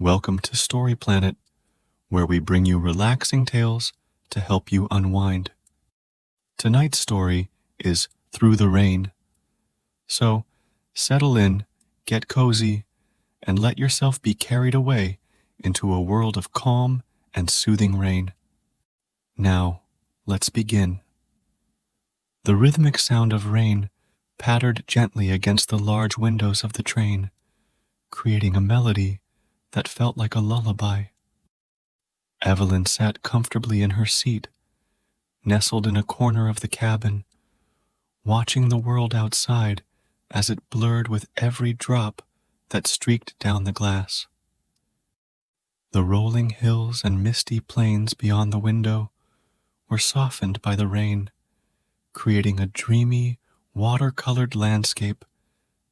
Welcome to Story Planet, where we bring you relaxing tales to help you unwind. Tonight's story is Through the Rain. So, settle in, get cozy, and let yourself be carried away into a world of calm and soothing rain. Now, let's begin. The rhythmic sound of rain pattered gently against the large windows of the train, creating a melody that felt like a lullaby. Evelyn sat comfortably in her seat, nestled in a corner of the cabin, watching the world outside as it blurred with every drop that streaked down the glass. The rolling hills and misty plains beyond the window were softened by the rain, creating a dreamy, watercolored landscape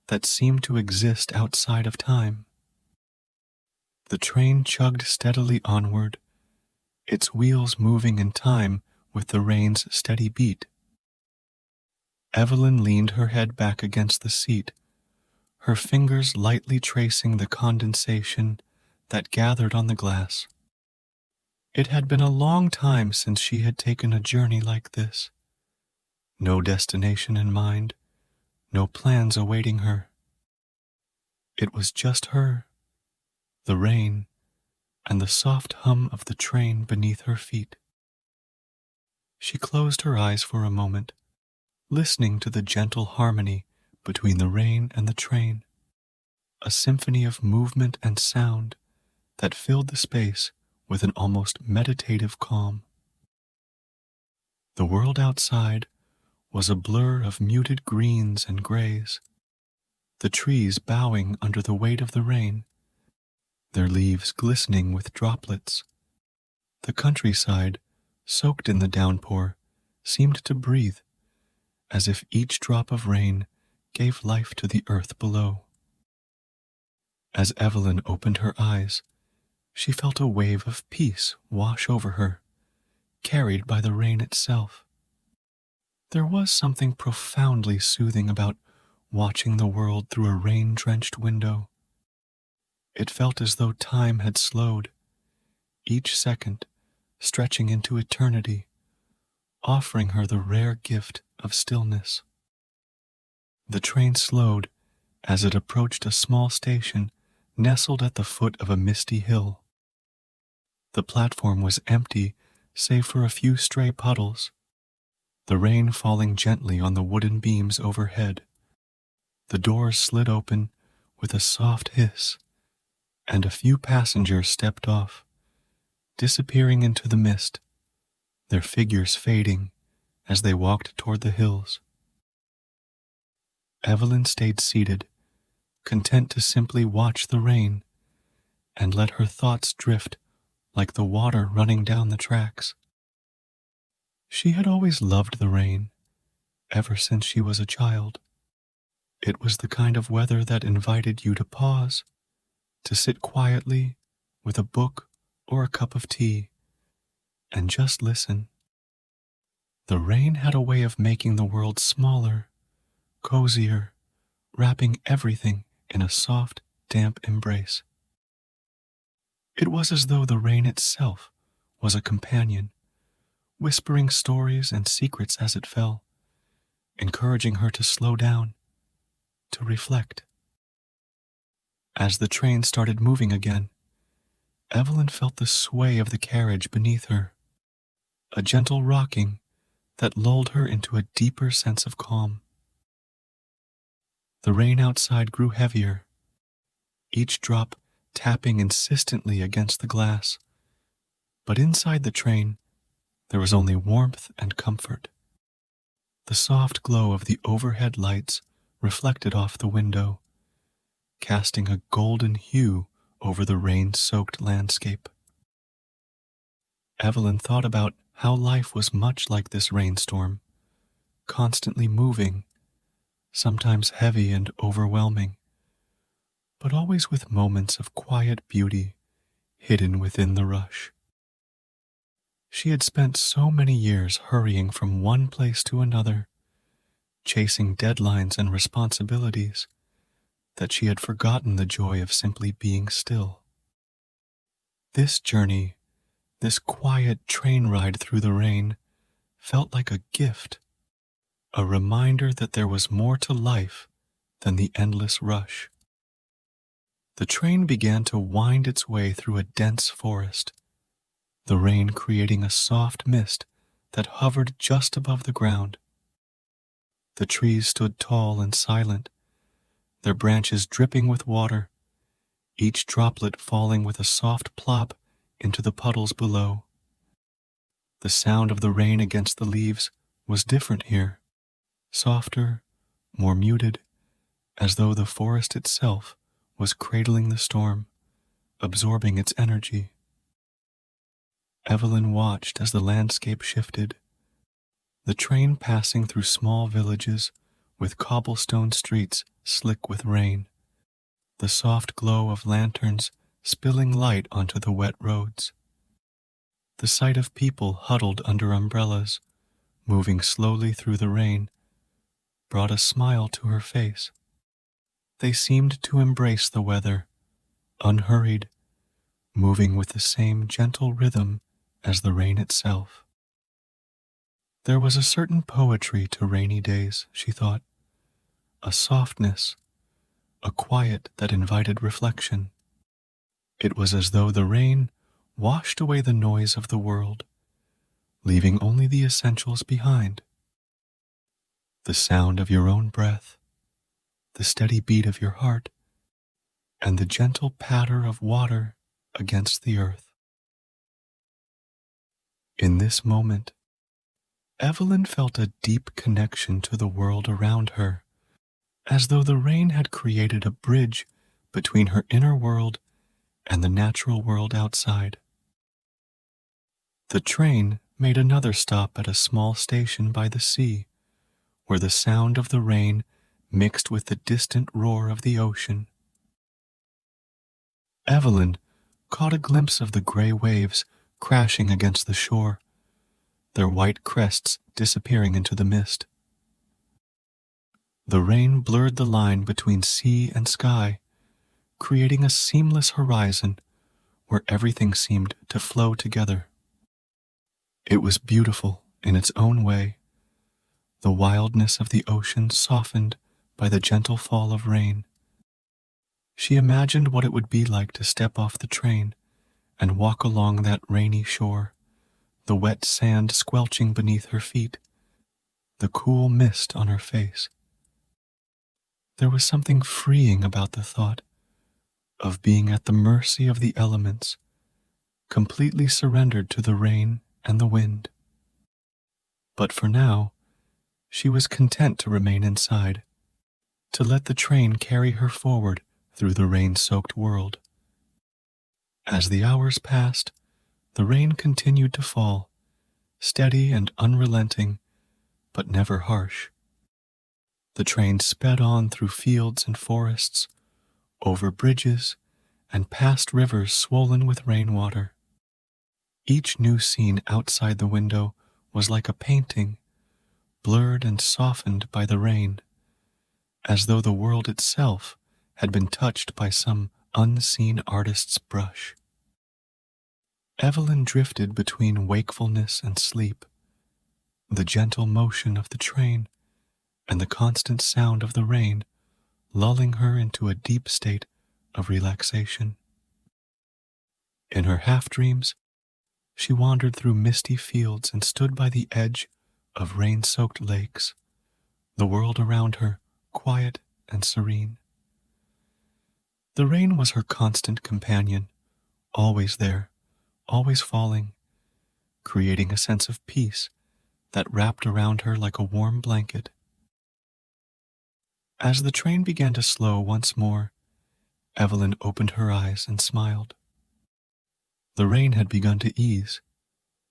that seemed to exist outside of time. The train chugged steadily onward, its wheels moving in time with the rain's steady beat. Evelyn leaned her head back against the seat, her fingers lightly tracing the condensation that gathered on the glass. It had been a long time since she had taken a journey like this. No destination in mind, no plans awaiting her. It was just her, the rain, and the soft hum of the train beneath her feet. She closed her eyes for a moment, listening to the gentle harmony between the rain and the train, a symphony of movement and sound that filled the space with an almost meditative calm. The world outside was a blur of muted greens and grays, the trees bowing under the weight of the rain, their leaves glistening with droplets. The countryside, soaked in the downpour, seemed to breathe, as if each drop of rain gave life to the earth below. As Evelyn opened her eyes, she felt a wave of peace wash over her, carried by the rain itself. There was something profoundly soothing about watching the world through a rain-drenched window. It felt as though time had slowed, each second stretching into eternity, offering her the rare gift of stillness. The train slowed as it approached a small station nestled at the foot of a misty hill. The platform was empty save for a few stray puddles, the rain falling gently on the wooden beams overhead. The doors slid open with a soft hiss, and a few passengers stepped off, disappearing into the mist, their figures fading as they walked toward the hills. Evelyn stayed seated, content to simply watch the rain and let her thoughts drift like the water running down the tracks. She had always loved the rain, ever since she was a child. It was the kind of weather that invited you to pause, to sit quietly with a book or a cup of tea, and just listen. The rain had a way of making the world smaller, cozier, wrapping everything in a soft, damp embrace. It was as though the rain itself was a companion, whispering stories and secrets as it fell, encouraging her to slow down, to reflect. As the train started moving again, Evelyn felt the sway of the carriage beneath her, a gentle rocking that lulled her into a deeper sense of calm. The rain outside grew heavier, each drop tapping insistently against the glass, but inside the train there was only warmth and comfort. The soft glow of the overhead lights reflected off the window, casting a golden hue over the rain-soaked landscape. Evelyn thought about how life was much like this rainstorm, constantly moving, sometimes heavy and overwhelming, but always with moments of quiet beauty hidden within the rush. She had spent so many years hurrying from one place to another, chasing deadlines and responsibilities, that she had forgotten the joy of simply being still. This journey, this quiet train ride through the rain, felt like a gift, a reminder that there was more to life than the endless rush. The train began to wind its way through a dense forest, the rain creating a soft mist that hovered just above the ground. The trees stood tall and silent, their branches dripping with water, each droplet falling with a soft plop into the puddles below. The sound of the rain against the leaves was different here, softer, more muted, as though the forest itself was cradling the storm, absorbing its energy. Evelyn watched as the landscape shifted, the train passing through small villages with cobblestone streets slick with rain, the soft glow of lanterns spilling light onto the wet roads. The sight of people huddled under umbrellas, moving slowly through the rain, brought a smile to her face. They seemed to embrace the weather, unhurried, moving with the same gentle rhythm as the rain itself. There was a certain poetry to rainy days, she thought, a softness, a quiet that invited reflection. It was as though the rain washed away the noise of the world, leaving only the essentials behind. The sound of your own breath, the steady beat of your heart, and the gentle patter of water against the earth. In this moment, Evelyn felt a deep connection to the world around her, as though the rain had created a bridge between her inner world and the natural world outside. The train made another stop at a small station by the sea, where the sound of the rain mixed with the distant roar of the ocean. Evelyn caught a glimpse of the gray waves crashing against the shore, their white crests disappearing into the mist. The rain blurred the line between sea and sky, creating a seamless horizon where everything seemed to flow together. It was beautiful in its own way, the wildness of the ocean softened by the gentle fall of rain. She imagined what it would be like to step off the train and walk along that rainy shore, the wet sand squelching beneath her feet, the cool mist on her face. There was something freeing about the thought of being at the mercy of the elements, completely surrendered to the rain and the wind. But for now, she was content to remain inside, to let the train carry her forward through the rain-soaked world. As the hours passed, the rain continued to fall, steady and unrelenting, but never harsh. The train sped on through fields and forests, over bridges, and past rivers swollen with rainwater. Each new scene outside the window was like a painting, blurred and softened by the rain, as though the world itself had been touched by some unseen artist's brush. Evelyn drifted between wakefulness and sleep, the gentle motion of the train and the constant sound of the rain lulling her into a deep state of relaxation. In her half-dreams, she wandered through misty fields and stood by the edge of rain-soaked lakes, the world around her quiet and serene. The rain was her constant companion, always there, always falling, creating a sense of peace that wrapped around her like a warm blanket. As the train began to slow once more, Evelyn opened her eyes and smiled. The rain had begun to ease,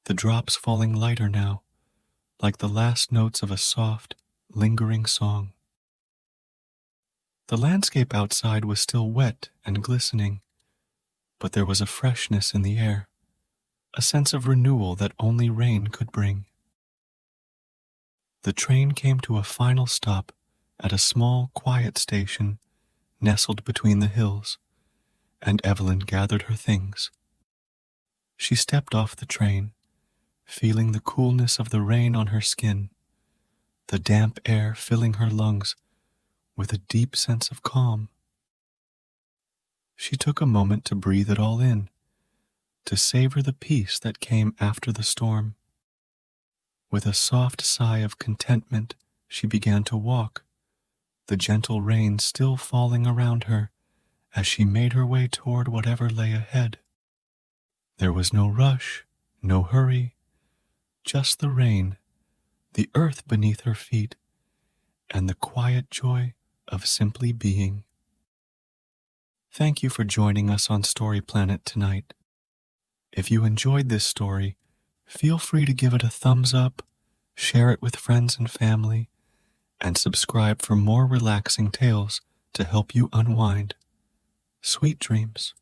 the drops falling lighter now, like the last notes of a soft, lingering song. The landscape outside was still wet and glistening, but there was a freshness in the air, a sense of renewal that only rain could bring. The train came to a final stop at a small, quiet station nestled between the hills, and Evelyn gathered her things. She stepped off the train, feeling the coolness of the rain on her skin, the damp air filling her lungs with a deep sense of calm. She took a moment to breathe it all in, to savor the peace that came after the storm. With a soft sigh of contentment, she began to walk, the gentle rain still falling around her as she made her way toward whatever lay ahead. There was no rush, no hurry, just the rain, the earth beneath her feet, and the quiet joy of simply being. Thank you for joining us on Story Planet tonight. If you enjoyed this story, feel free to give it a thumbs up, share it with friends and family, and subscribe for more relaxing tales to help you unwind. Sweet dreams.